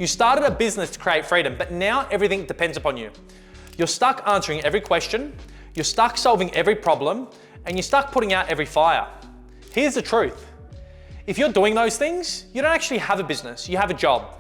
You started a business to create freedom, but now everything depends upon you. You're stuck answering every question, you're stuck solving every problem, and you're stuck putting out every fire. Here's the truth. If you're doing those things, you don't actually have a business, you have a job.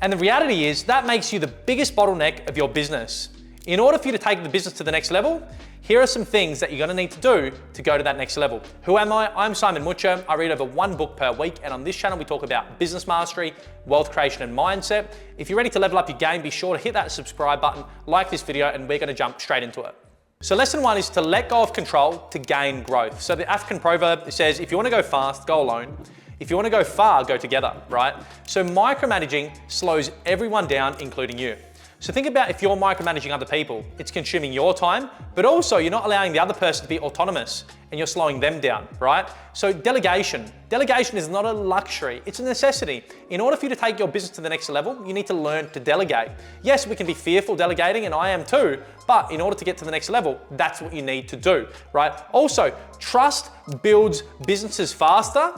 And the reality is that makes you the biggest bottleneck of your business. In order for you to take the business to the next level, here are some things that you're gonna need to do to go to that next level. Who am I? I'm Simon Mucher. I read over 1 book per week, and on this channel we talk about business mastery, wealth creation, and mindset. If you're ready to level up your game, be sure to hit that subscribe button, like this video, and we're gonna jump straight into it. So lesson 1 is to let go of control to gain growth. So the African proverb says, if you wanna go fast, go alone. If you wanna go far, go together, right? So micromanaging slows everyone down, including you. So think about if you're micromanaging other people, it's consuming your time, but also you're not allowing the other person to be autonomous and you're slowing them down, right? So delegation is not a luxury, it's a necessity. In order for you to take your business to the next level, you need to learn to delegate. Yes, we can be fearful delegating, and I am too, but in order to get to the next level, that's what you need to do, right? Also, trust builds businesses faster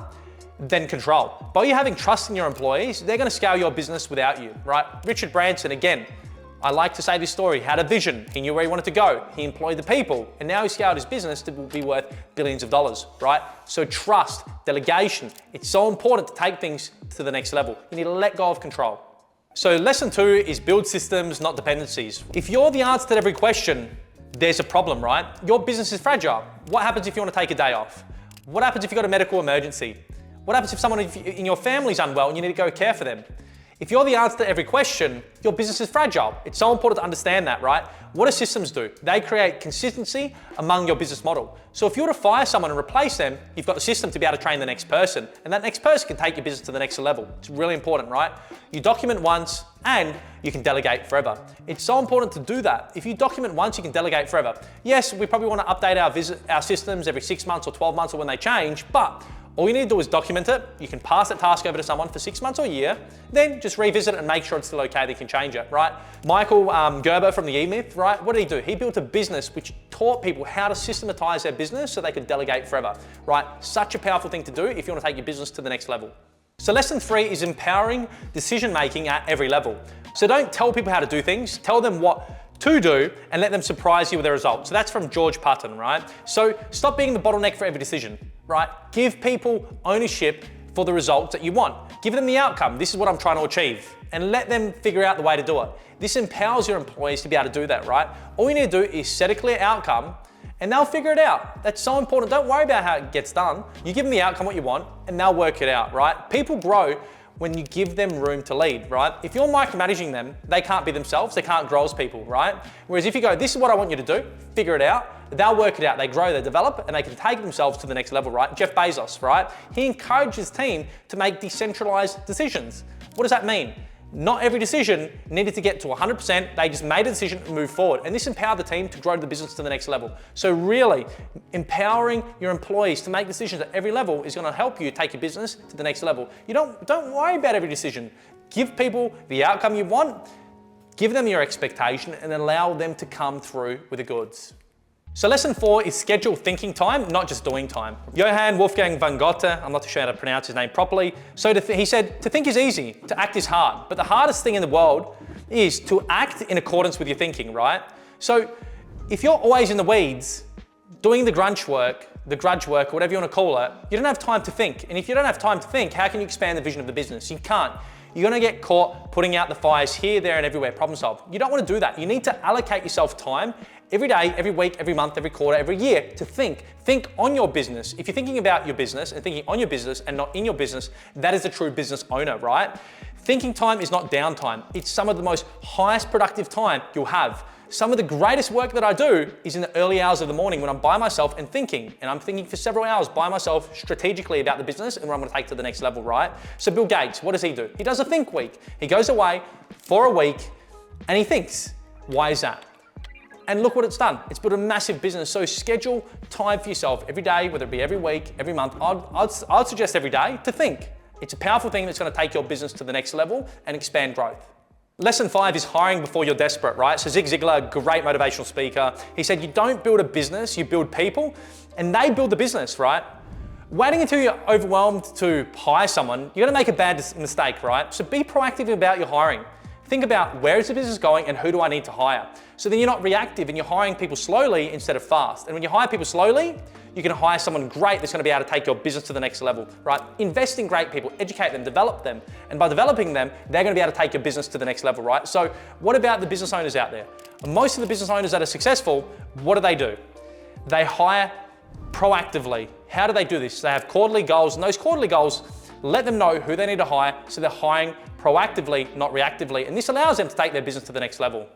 than control. By you having trust in your employees, they're gonna scale your business without you, right? Richard Branson, again, I like to say this story, had a vision, he knew where he wanted to go, he employed the people, and now he scaled his business to be worth billions of dollars, right? So trust, delegation, it's so important to take things to the next level. You need to let go of control. So lesson 2 is build systems, not dependencies. If you're the answer to every question, there's a problem, right? Your business is fragile. What happens if you want to take a day off? What happens if you've got a medical emergency? What happens if someone in your family's unwell and you need to go care for them? If you're the answer to every question, your business is fragile. It's so important to understand that, right? What do systems do? They create consistency among your business model. So if you were to fire someone and replace them, you've got the system to be able to train the next person, and that next person can take your business to the next level. It's really important, right? You document once and you can delegate forever. It's so important to do that. If you document once, you can delegate forever. Yes, we probably want to update our systems every 6 months or 12 months or when they change, but all you need to do is document it. You can pass that task over to someone for 6 months or a year, then just revisit it and make sure it's still okay, they can change it, right? Michael Gerber from the E-Myth, right? What did he do? He built a business which taught people how to systematize their business so they could delegate forever, right? Such a powerful thing to do if you want to take your business to the next level. So lesson 3 is empowering decision-making at every level. So don't tell people how to do things, tell them what to do and let them surprise you with the results. So that's from George Patton, right? So stop being the bottleneck for every decision, right? Give people ownership for the results that you want. Give them the outcome. This is what I'm trying to achieve, and let them figure out the way to do it. This empowers your employees to be able to do that, right? All you need to do is set a clear outcome and they'll figure it out. That's so important. Don't worry about how it gets done. You give them the outcome, what you want, and they'll work it out, right? People grow when you give them room to lead, right? If you're micromanaging them, they can't be themselves, they can't grow as people, right? Whereas if you go, this is what I want you to do, figure it out, they'll work it out, they grow, they develop, and they can take themselves to the next level, right? Jeff Bezos, right? He encouraged his team to make decentralized decisions. What does that mean? Not every decision needed to get to 100%, they just made a decision and moved forward. And this empowered the team to grow the business to the next level. So really, empowering your employees to make decisions at every level is gonna help you take your business to the next level. You don't worry about every decision. Give people the outcome you want, give them your expectation, and allow them to come through with the goods. So lesson 4 is schedule thinking time, not just doing time. Johann Wolfgang von Goethe, I'm not too sure how to pronounce his name properly, so he said, to think is easy, to act is hard. But the hardest thing in the world is to act in accordance with your thinking, right? So if you're always in the weeds, doing the grudge work, or whatever you want to call it, you don't have time to think. And if you don't have time to think, how can you expand the vision of the business? You can't. You're gonna get caught putting out the fires here, there, and everywhere, problem solve. You don't wanna do that. You need to allocate yourself time every day, every week, every month, every quarter, every year to think. Think on your business. If you're thinking about your business and thinking on your business and not in your business, that is a true business owner, right? Thinking time is not downtime. It's some of the most highest productive time you'll have. Some of the greatest work that I do is in the early hours of the morning when I'm by myself and thinking. And I'm thinking for several hours by myself strategically about the business and what I'm gonna take to the next level, right? So Bill Gates, what does he do? He does a think week. He goes away for a week and he thinks. Why is that? And look what it's done. It's built a massive business. So schedule time for yourself every day, whether it be every week, every month. I'd suggest every day to think. It's a powerful thing that's gonna take your business to the next level and expand growth. Lesson 5 is hiring before you're desperate, right? So Zig Ziglar, great motivational speaker, he said, you don't build a business, you build people, and they build the business, right? Waiting until you're overwhelmed to hire someone, you're gonna make a bad mistake, right? So be proactive about your hiring. Think about where is the business going and who do I need to hire? So then you're not reactive and you're hiring people slowly instead of fast. And when you hire people slowly, you can hire someone great that's gonna be able to take your business to the next level, right? Invest in great people, educate them, develop them. And by developing them, they're gonna be able to take your business to the next level, right? So what about the business owners out there? Most of the business owners that are successful, what do? They hire proactively. How do they do this? They have quarterly goals, and those quarterly goals let them know who they need to hire, so they're hiring proactively, not reactively, and this allows them to take their business to the next level.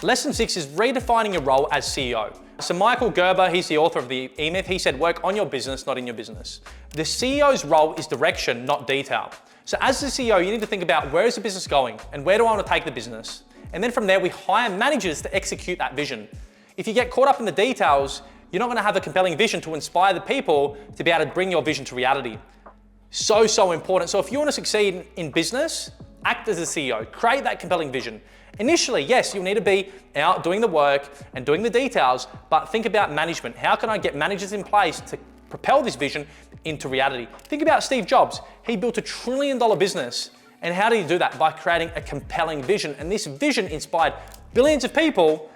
Lesson 6 is redefining your role as CEO. So Michael Gerber, he's the author of the E-Myth, he said, work on your business, not in your business. The CEO's role is direction, not detail. So as the CEO, you need to think about where is the business going and where do I want to take the business? And then from there, we hire managers to execute that vision. If you get caught up in the details, you're not gonna have a compelling vision to inspire the people to be able to bring your vision to reality. So important. So if you wanna succeed in business, act as a CEO, create that compelling vision. Initially, yes, you'll need to be out doing the work and doing the details, but think about management. How can I get managers in place to propel this vision into reality? Think about Steve Jobs. He built $1 trillion business. And how did he do that? By creating a compelling vision. And this vision inspired billions of people,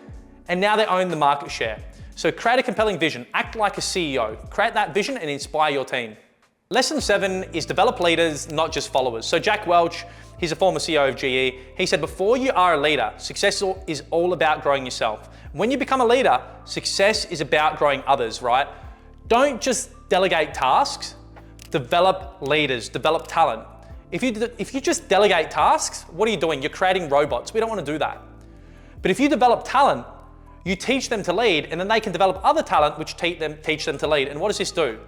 and now they own the market share. So create a compelling vision, act like a CEO, create that vision and inspire your team. Lesson 7 is develop leaders, not just followers. So Jack Welch, he's a former CEO of GE. He said, before you are a leader, success is all about growing yourself. When you become a leader, success is about growing others, right? Don't just delegate tasks, develop leaders, develop talent. If you just delegate tasks, what are you doing? You're creating robots. We don't want to do that. But if you develop talent, you teach them to lead, and then they can develop other talent which teach them to lead. And what does this do?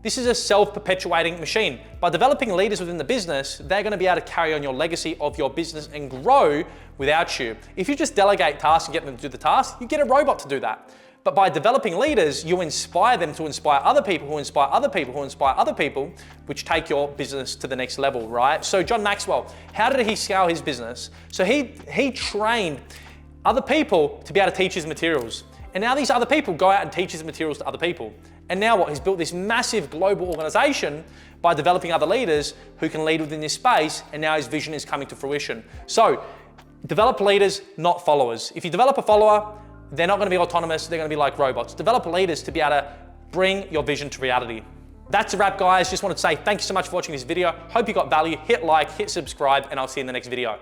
This is a self-perpetuating machine. By developing leaders within the business, they're going to be able to carry on your legacy of your business and grow without you. If you just delegate tasks and get them to do the task, you get a robot to do that. But by developing leaders, you inspire them to inspire other people who inspire other people who inspire other people, which take your business to the next level, right? So John Maxwell, how did he scale his business? So he trained other people to be able to teach his materials. And now these other people go out and teach his materials to other people. And now what? He's built this massive global organization by developing other leaders who can lead within this space, and now his vision is coming to fruition. So develop leaders, not followers. If you develop a follower, they're not going to be autonomous, they're going to be like robots. Develop leaders to be able to bring your vision to reality. That's a wrap, guys. Just wanted to say thank you so much for watching this video. Hope you got value. Hit like, hit subscribe, and I'll see you in the next video.